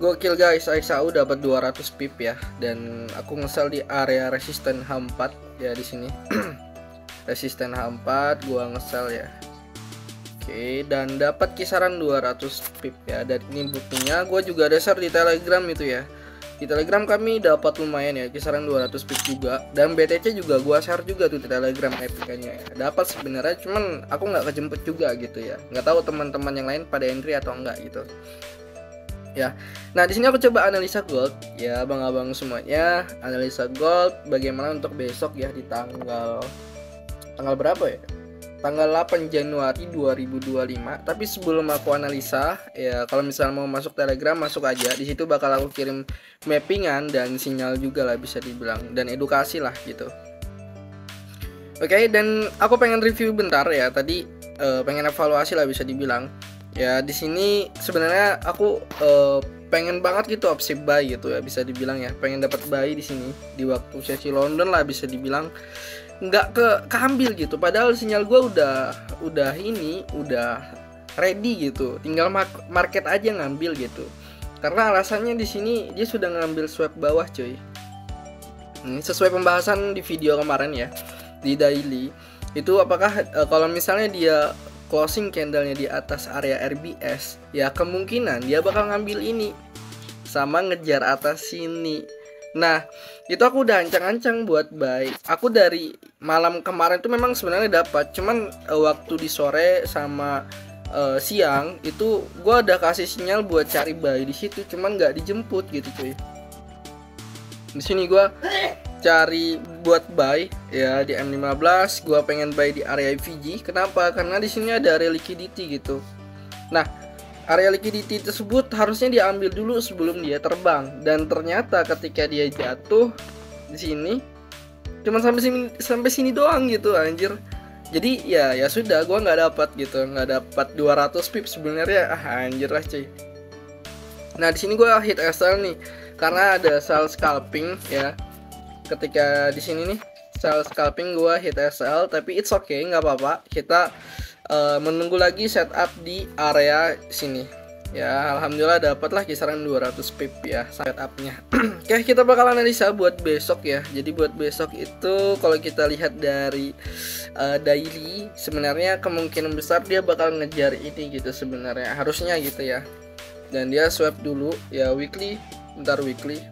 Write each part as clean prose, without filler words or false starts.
Gokil guys, AXAU dapat 200 pip ya, dan aku ngesel di area resisten H4 ya di sini. Resisten H4 gua ngesel ya. Oke, dan dapat kisaran 200 pip ya. Dan ini buktinya, gua juga ada share di Telegram itu ya. Di Telegram kami dapat lumayan ya, kisaran 200 pip juga. Dan BTC juga gua share juga tuh di Telegram epikannya ya. Dapat sebenarnya, cuman aku nggak kejemput juga gitu ya. Nggak tahu teman-teman yang lain pada entry atau enggak gitu. Ya, nah di sini aku coba analisa gold ya, abang-abang semuanya, analisa gold bagaimana untuk besok ya di tanggal berapa ya? Tanggal 8 Januari 2025. Tapi sebelum aku analisa ya, kalau misalnya mau masuk Telegram masuk aja, di situ bakal aku kirim mappingan dan sinyal juga lah bisa dibilang, dan edukasi lah gitu. Oke, dan aku pengen review bentar ya, tadi pengen evaluasi lah bisa dibilang. Ya di sini sebenarnya aku pengen banget gitu opsi buy gitu ya, bisa dibilang ya, pengen dapat buy di sini di waktu sesi London lah bisa dibilang, nggak keambil gitu, padahal sinyal gue udah ready gitu, tinggal market aja ngambil gitu, karena alasannya di sini dia sudah ngambil swap bawah cuy. Ini sesuai pembahasan di video kemarin ya di daily itu, apakah kalau misalnya dia closing candlenya di atas area RBS ya, kemungkinan dia bakal ngambil ini sama ngejar atas sini. Nah itu aku udah ancang-ancang buat buy. Aku dari malam kemarin tuh memang sebenarnya dapat, cuman waktu di sore sama siang itu gue udah kasih sinyal buat cari buy di situ, cuman nggak dijemput gitu cuy. Di sini gue cari buat buy ya di M15, gua pengen buy di area VG. Kenapa? Karena di sini ada area liquidity gitu. Nah, area liquidity tersebut harusnya diambil dulu sebelum dia terbang, dan ternyata ketika dia jatuh di sini cuma sampai sini doang gitu anjir. Jadi ya sudah, gua nggak dapat gitu, nggak dapat 200 pip sebenarnya. Anjir lah cuy. Nah, di sini gua hit SL nih karena ada sell scalping ya. Ketika di sini nih sell scalping gua hit SL, tapi it's okay, nggak apa-apa. Kita menunggu lagi setup di area sini. Ya, alhamdulillah dapatlah kisaran 200 pip ya setupnya. Oke, kita bakal analisa buat besok ya. Jadi buat besok itu kalau kita lihat dari daily, sebenarnya kemungkinan besar dia bakal ngejar ini gitu sebenarnya, harusnya gitu ya. Dan dia swap dulu ya weekly, bentar weekly.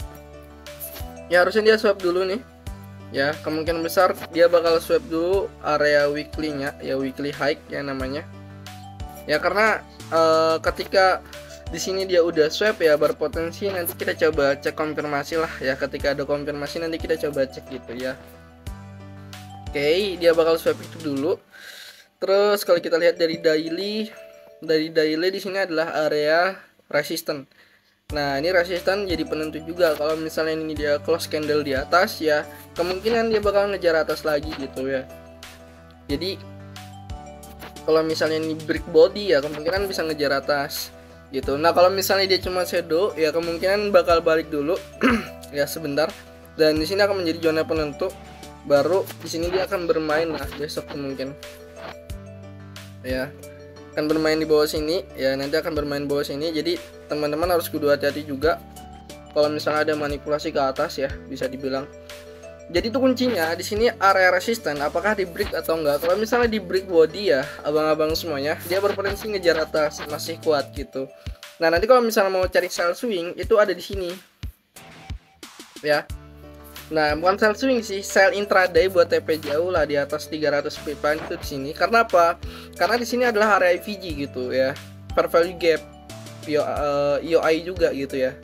Ya harusnya dia swap dulu nih. Ya kemungkinan besar dia bakal swap dulu area weekly-nya ya, weekly high ya namanya. Ya karena ketika di sini dia udah swap ya, berpotensi nanti kita coba cek konfirmasi lah ya. Ketika ada konfirmasi nanti kita coba cek gitu ya. Oke, dia bakal swap itu dulu. Terus kalau kita lihat dari daily di sini adalah area resisten. Nah ini resisten jadi penentu juga. Kalau misalnya ini dia close candle di atas ya, kemungkinan dia bakal ngejar atas lagi gitu ya. Jadi kalau misalnya ini break body ya, kemungkinan bisa ngejar atas gitu. Nah kalau misalnya dia cuma shadow ya, kemungkinan bakal balik dulu ya sebentar, dan di sini akan menjadi zona penentu. Baru di sini dia akan bermain lah besok mungkin ya, akan bermain di bawah sini ya, nanti akan bermain bawah sini. Jadi teman-teman harus kudu hati-hati juga kalau misalnya ada manipulasi ke atas ya, bisa dibilang. Jadi itu kuncinya di sini area resisten apakah di break atau enggak. Kalau misalnya di break body ya abang-abang semuanya, dia berpotensi ngejar atas, masih kuat gitu. Nah nanti kalau misalnya mau cari sell swing itu ada di sini ya. Nah bukan sell swing sih, sell intraday buat TP jauh lah di atas 300 pipan itu di sini. Karena apa? Karena di sini adalah area VG gitu ya, fair value gap, EOI juga gitu ya.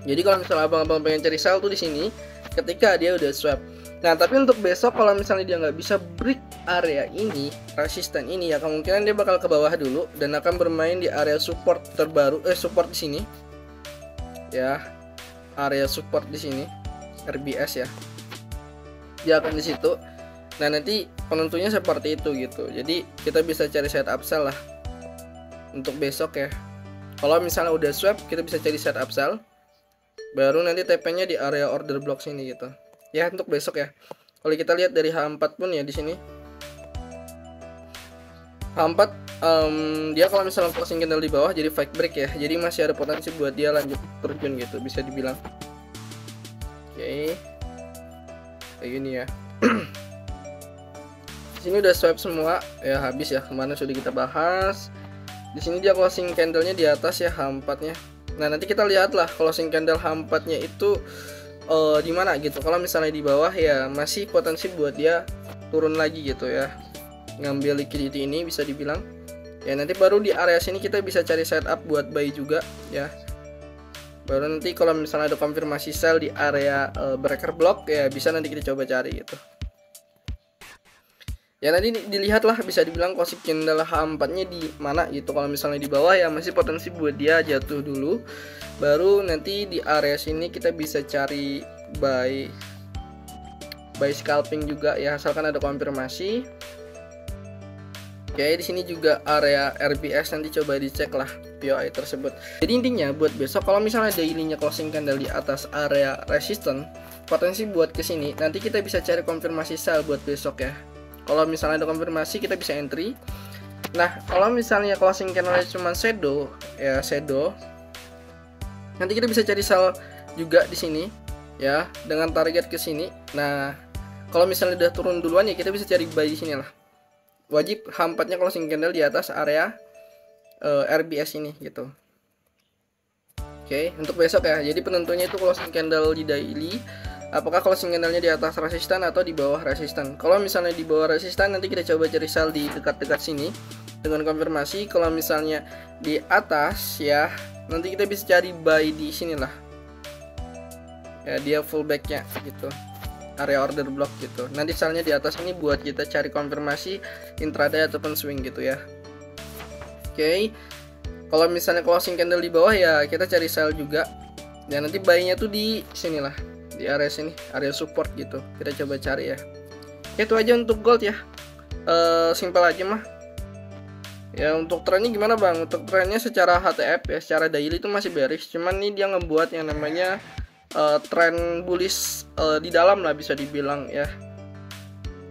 Jadi kalau misalnya abang-abang pengen cari sell tuh di sini ketika dia udah swap. Nah tapi untuk besok kalau misalnya dia nggak bisa break area ini, resisten ini ya, kemungkinan dia bakal ke bawah dulu dan akan bermain di area support terbaru, support di sini ya, area support di sini RBS ya, dia akan di situ. Nah nanti penentunya seperti itu gitu. Jadi kita bisa cari setup sell lah untuk besok ya. Kalau misalnya udah swap kita bisa cari setup sell, baru nanti TP-nya di area order block sini gitu ya untuk besok ya. Kalau kita lihat dari H4 pun ya di sini H4 dia kalau misalnya closing candle di bawah jadi fake break ya, jadi masih ada potensi buat dia lanjut terjun gitu, bisa dibilang. Oke, kayak gini ya. Di sini udah swipe semua ya, habis ya, kemana sudah kita bahas. Di sini dia closing candlenya di atas ya, H4-nya. Nah, nanti kita lihatlah closing candle H4-nya itu di mana gitu. Kalau misalnya di bawah ya masih potensi buat dia turun lagi gitu ya, ngambil liquidity ini bisa dibilang. Ya nanti baru di area sini kita bisa cari setup buat buy juga ya. Baru nanti kalau misalnya ada konfirmasi sell di area breaker block ya bisa nanti kita coba cari gitu. Ya nanti dilihatlah, bisa dibilang closing candle H4-nya di mana gitu. Kalau misalnya di bawah ya masih potensi buat dia jatuh dulu. Baru nanti di area sini kita bisa cari buy scalping juga ya, asalkan ada konfirmasi. Oke, di sini juga area RBS, nanti coba dicek lah POI tersebut. Jadi intinya buat besok kalau misalnya daily-nya closing candle di atas area resistance, potensi buat ke sini. Nanti kita bisa cari konfirmasi sell buat besok ya. Kalau misalnya ada konfirmasi kita bisa entry. Nah, kalau misalnya closing candle cuma shadow ya, shadow, nanti kita bisa cari sell juga di sini ya, dengan target ke sini. Nah, kalau misalnya udah turun duluan ya kita bisa cari buy di sini lah. Wajib H4-nya closing candle di atas area RBS ini gitu. Oke, untuk besok ya. Jadi penentunya itu closing candle di daily, apakah closing candlenya di atas resistan atau di bawah resistan. Kalau misalnya di bawah resistan nanti kita coba cari sell di dekat-dekat sini dengan konfirmasi. Kalau misalnya di atas ya, nanti kita bisa cari buy di sinilah ya, dia fullbacknya gitu, area order block gitu. Nanti sellnya di atas ini buat kita cari konfirmasi intraday ataupun swing gitu ya. Oke, kalau misalnya closing candle di bawah ya kita cari sell juga. Dan nanti buy-nya tuh di sinilah, di area sini, area support gitu. Kita coba cari ya. Itu aja untuk gold ya. Simpel aja mah. Ya untuk trennya gimana bang? Untuk trennya secara HTF ya, secara daily itu masih bearish. Cuman ini dia ngebuat yang namanya tren bullish di dalam lah bisa dibilang ya.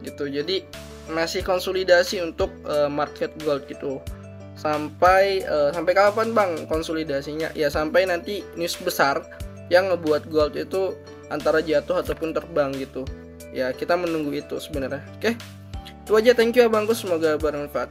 Gitu. Jadi masih konsolidasi untuk market gold gitu. Sampai kapan bang konsolidasinya? Ya sampai nanti news besar yang ngebuat gold itu antara jatuh ataupun terbang gitu. Ya kita menunggu itu sebenarnya. Oke. Itu aja, thank you ya bangku, semoga bermanfaat.